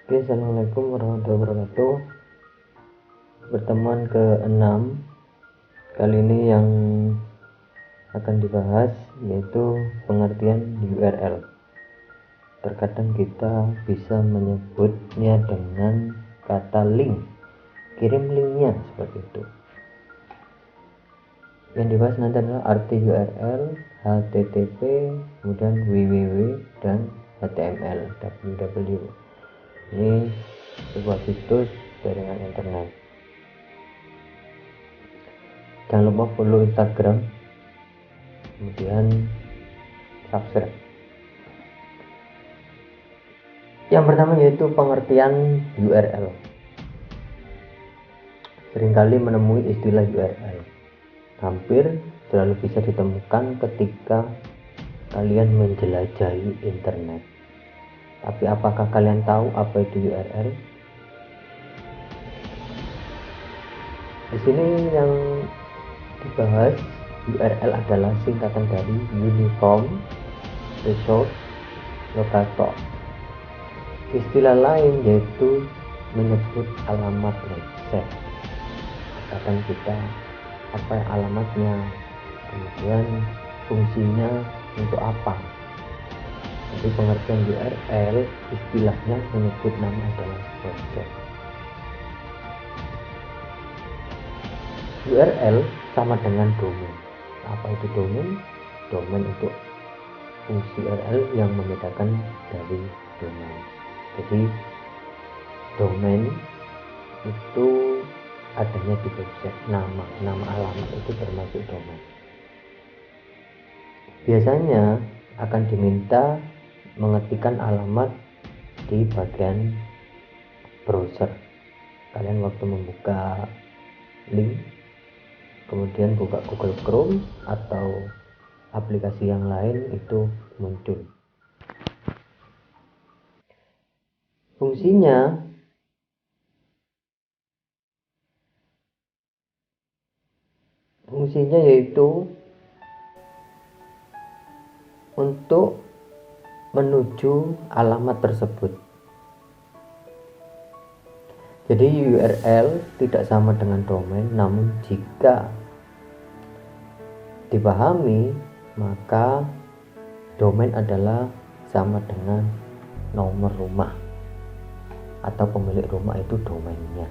Oke, assalamualaikum warahmatullahi wabarakatuh. Pertemuan ke-6 kali ini yang akan dibahas yaitu pengertian URL. Terkadang kita bisa menyebutnya dengan kata link, kirim linknya seperti itu. Yang dibahas nanti adalah arti URL, HTTP, kemudian www dan HTML, www. Ini sebuah situs jaringan internet. Jangan lupa follow Instagram, kemudian subscribe. Yang pertama yaitu pengertian URL. Seringkali menemui istilah URL. Hampir selalu bisa ditemukan ketika kalian menjelajahi internet. Tapi apakah kalian tahu apa itu URL? Di sini yang dibahas, URL adalah singkatan dari Uniform Resource Locator. Istilah lain yaitu menyebut alamat website. Katakan kita apa alamatnya, kemudian fungsinya untuk apa. Jadi pengertian URL istilahnya menyebut nama adalah website. URL sama dengan domain. Apa itu domain? Domain untuk fungsi URL yang membedakan dari domain. Jadi domain itu adanya di website, nama alamat itu termasuk domain. Biasanya akan diminta mengetikkan alamat di bagian browser. Kalian waktu membuka link, kemudian buka Google Chrome atau aplikasi yang lain, itu muncul. Fungsinya yaitu untuk menuju alamat tersebut. Jadi URL tidak sama dengan domain, namun jika dipahami maka domain adalah sama dengan nomor rumah atau pemilik rumah, itu domainnya.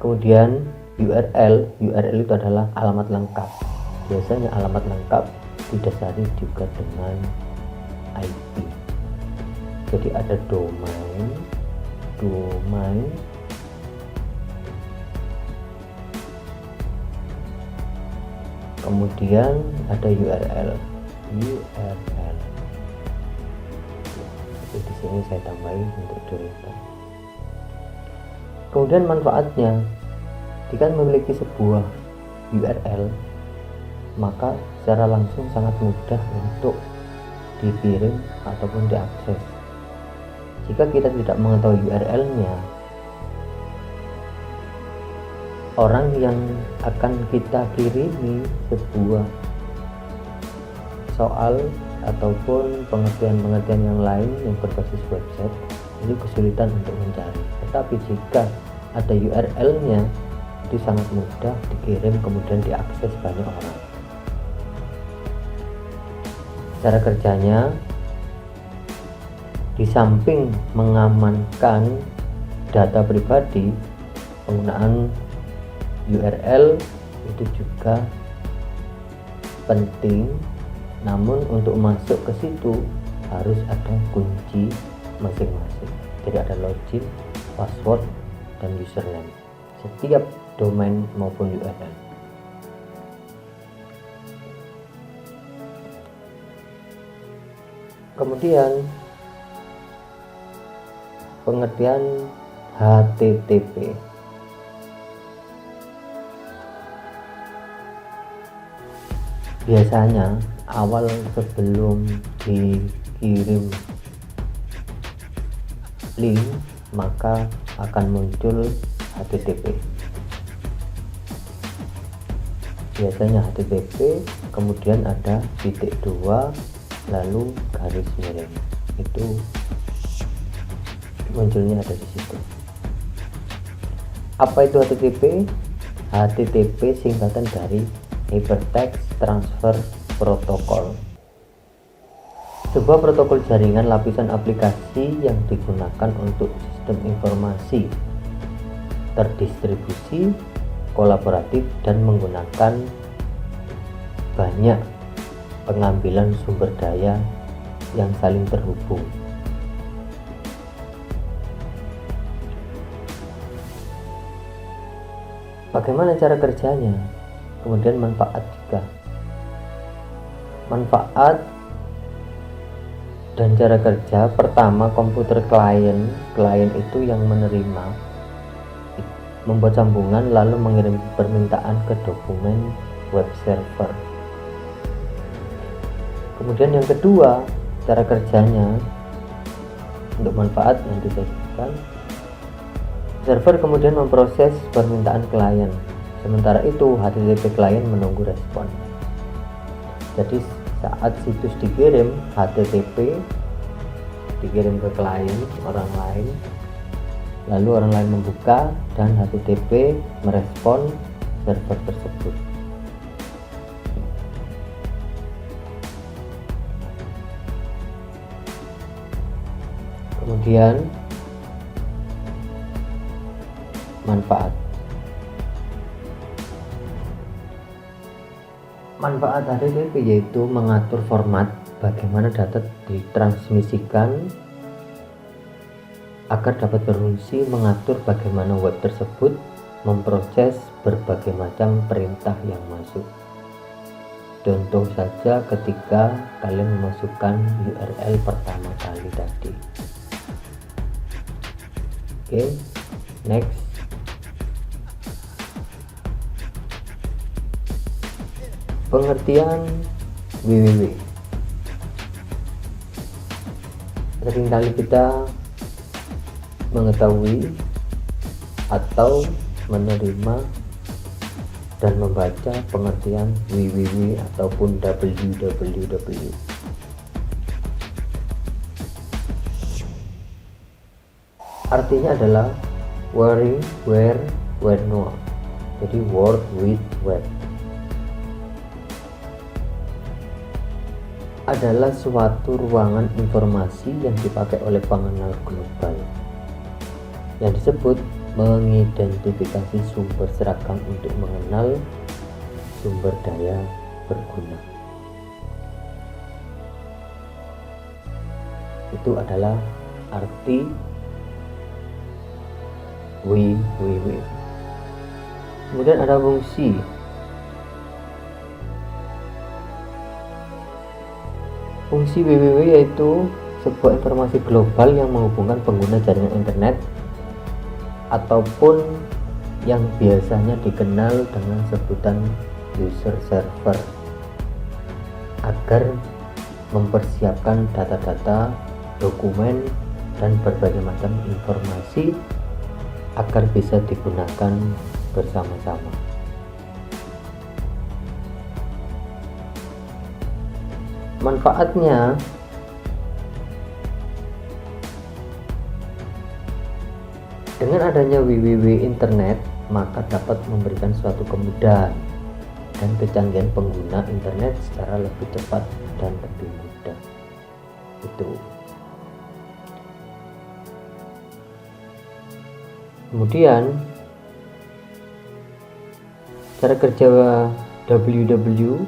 Kemudian URL itu adalah alamat lengkap. Biasanya alamat lengkap didasari juga dengan IP. Jadi ada domain, kemudian ada URL. Jadi di sini saya tambahin untuk dirikan. Kemudian manfaatnya, jika memiliki sebuah URL, maka secara langsung sangat mudah untuk dikirim ataupun diakses. Jika kita tidak mengetahui URL-nya, orang yang akan kita kirimi sebuah soal ataupun pengertian yang lain yang berbasis website, itu kesulitan untuk mencari. Tetapi jika ada URL-nya, itu sangat mudah dikirim kemudian diakses banyak orang. Cara kerjanya, di samping mengamankan data pribadi, penggunaan URL itu juga penting. Namun untuk masuk ke situ harus ada kunci masing-masing. Jadi ada login, password, dan username setiap domain maupun URL. Kemudian pengertian HTTP. Biasanya awal sebelum dikirim link maka akan muncul HTTP. Biasanya HTTP, kemudian ada titik 2 lalu garis miring. Itu munculnya ada di situ. Apa itu HTTP? HTTP singkatan dari Hypertext Transfer Protocol, sebuah protokol jaringan lapisan aplikasi yang digunakan untuk sistem informasi terdistribusi, kolaboratif, dan menggunakan banyak pengambilan sumber daya yang saling terhubung. Bagaimana cara kerjanya? Kemudian manfaat juga. Manfaat dan cara kerja. Pertama, komputer klien itu yang menerima, membuat sambungan lalu mengirim permintaan ke dokumen web server. Kemudian yang kedua, cara kerjanya. Untuk manfaat nanti saya sebutkan. Server kemudian memproses permintaan klien. Sementara itu HTTP klien menunggu respon. Jadi saat situs dikirim, HTTP dikirim ke klien orang lain, lalu orang lain membuka dan HTTP merespon server tersebut. Kemudian manfaat HTTP yaitu mengatur format bagaimana data ditransmisikan agar dapat berfungsi, mengatur bagaimana web tersebut memproses berbagai macam perintah yang masuk. Contoh saja ketika kalian memasukkan URL pertama kali tadi. Oke, next. Pengertian www. Seringkali kita mengetahui atau menerima dan membaca pengertian www ataupun www. Artinya adalah where no. Jadi World Wide Web adalah suatu ruangan informasi yang dipakai oleh pengenal global yang disebut mengidentifikasi sumber seragam untuk mengenal sumber daya berguna. Itu adalah arti www. Kemudian ada fungsi. Fungsi www yaitu sebuah informasi global yang menghubungkan pengguna jaringan internet ataupun yang biasanya dikenal dengan sebutan user server agar mempersiapkan data-data, dokumen, dan berbagai macam informasi agar bisa digunakan bersama-sama. Manfaatnya dengan adanya www internet maka dapat memberikan suatu kemudahan dan kecanggihan pengguna internet secara lebih cepat dan lebih mudah. Itu. Kemudian cara kerja www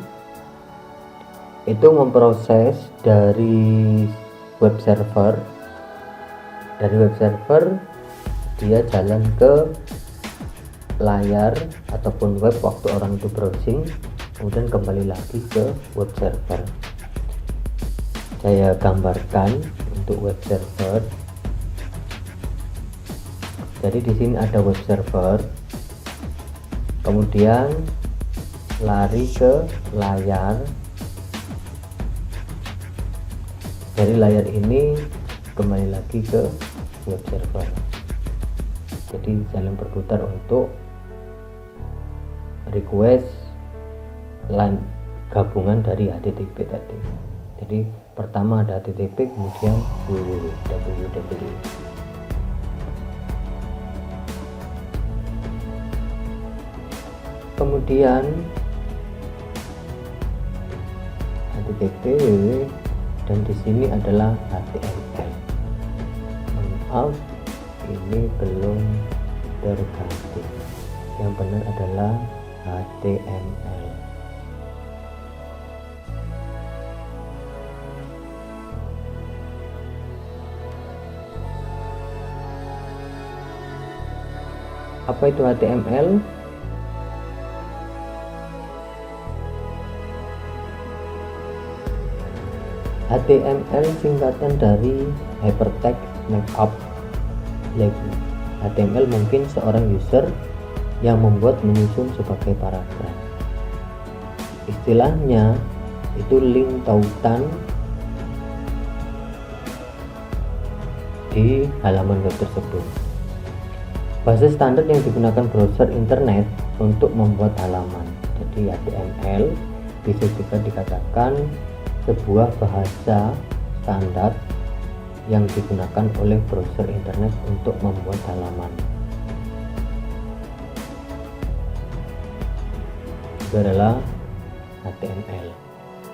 itu memproses dari web server. Dari web server dia jalan ke layar ataupun web waktu orang itu browsing, kemudian kembali lagi ke web server. Saya gambarkan untuk web server. Jadi di sini ada web server, kemudian lari ke layar. Dari layar ini kembali lagi ke web server. Jadi jalan berputar untuk request line gabungan dari HTTP tadi. Jadi pertama ada HTTP, kemudian www. kemudian http www, dan di sini adalah HTML. Maaf, ini belum terganti. Yang benar adalah HTML. Apa itu HTML? HTML singkatan dari Hypertext Markup Language. HTML mungkin seorang user yang membuat menyusun sebagai paragraf. Istilahnya itu link tautan di halaman web tersebut. Bahasa standar yang digunakan browser internet untuk membuat halaman. Jadi HTML bisa juga dikatakan sebuah bahasa standar yang digunakan oleh browser internet untuk membuat halaman. Itu adalah HTML.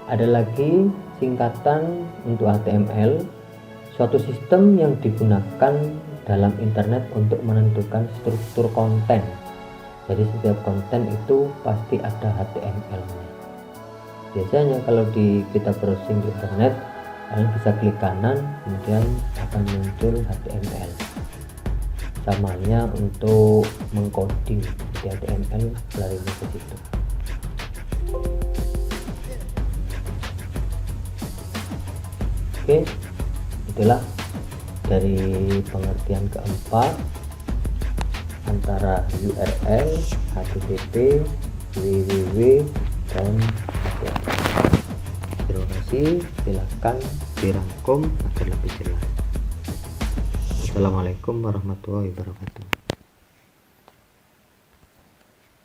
Ada lagi singkatan untuk HTML, suatu sistem yang digunakan dalam internet untuk menentukan struktur konten. Jadi setiap konten itu pasti ada HTML-nya. Biasanya kalau kita browsing di internet, kalian bisa klik kanan, kemudian akan muncul HTML. Samanya untuk mengcoding di HTML larinya ke situ. Oke, itulah dari pengertian keempat antara URL, HTTP, www, dan HTML. Terima kasih, silahkan dirangkum agar lebih jelas. Assalamualaikum warahmatullahi wabarakatuh.